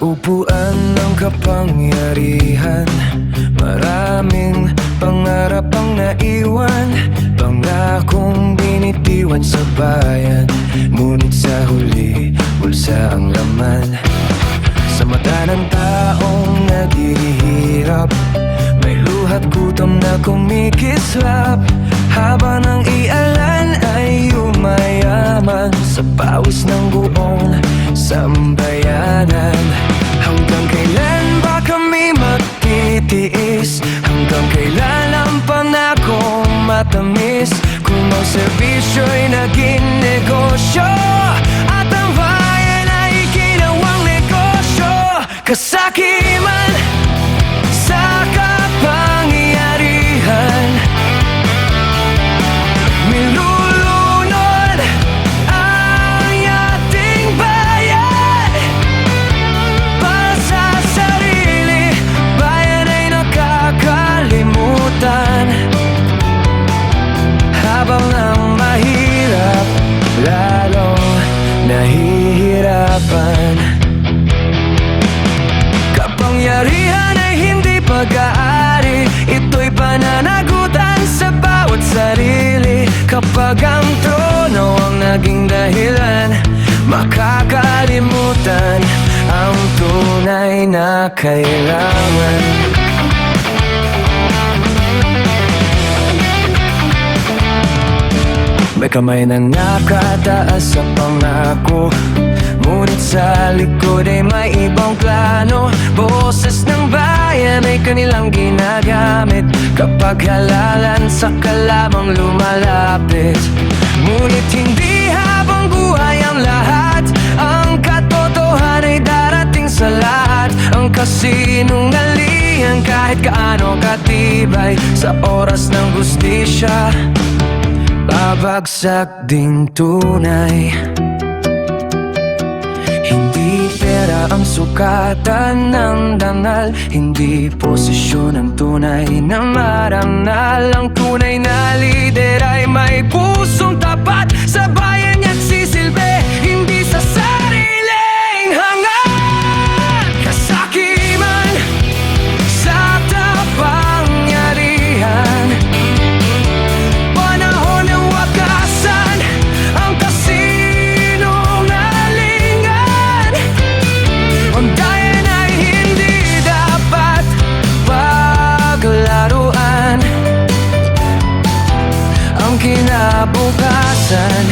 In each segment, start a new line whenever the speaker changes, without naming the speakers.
upuan ng kapangyarihan, maraming pangarap ang naiwan, pangakong binitiwan sa bayan. Ngunit sa huli, bulsa ang laman. Sa mata ng taong naghihirap, may luhat gutom na kumikislap, habang ang iyalan ay umayaman sa pawis ng buong sambayanan. Hanggang kailan ba kami magtitiis? Hanggang kailan ang pangako matamis? Kung ang serbisyo'y naging negosyo at ang bayan ay ginawang negosyo, kasakiman sa kapangyarihan, nilulunod ang ating bayan. Para sa sarili, bayan ay nakakalimutan, habang ang mahirap lalong nahihirapan. Kapangyarihan ay hindi pag-aari, ito'y pananagutan sa bawat sarili. Kapag ang trono ang naging dahilan, makakalimutan ang tunay na kailangan. May kamay na nakataas sa pangako, ngunit sa likod ay may ibang plano. Boses ng bayan ay kanilang ginagamit kapag halalan sa kalamang lumalapit. Ngunit hindi habang buhay ang lahat, ang katotohanan ay darating sa lahat. Ang kasinungalingan kahit kaano katibay, sa oras ng hustisya babagsak ding tunay. Hindi pera ang sukatan ng dangal, hindi posisyon ang tunay na marangal. Ang tunay na lider ay may pusong tapat sa bayan niya't sisilbi, hindi sa sariling hangat. Kasakiman sa kapangyarihan, panahon ng wakasan ang kasinungalingan. Ang bayan ay hindi dapat paglaruan, ang kinabukasan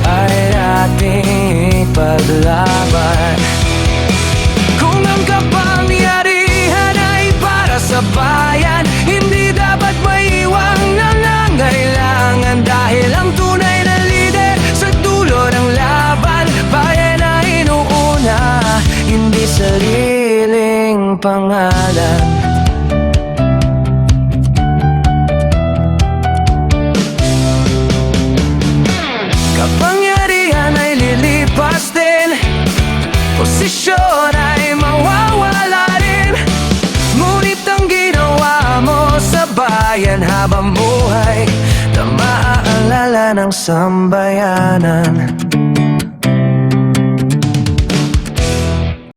ay ating ipaglaban. Kung ang kapangyarihan ay para sa bayan, hindi dapat maiwang nangangailangan, dahil ang tunay na lider sa dulo ng laban, bayan na inuuna, hindi sariling pangalan. Kapangyarihan ay lilipas din, posisyon ay mawawala rin, ngunit ang ginawa mo sa bayan habang buhay na maaalala ng sambayanan.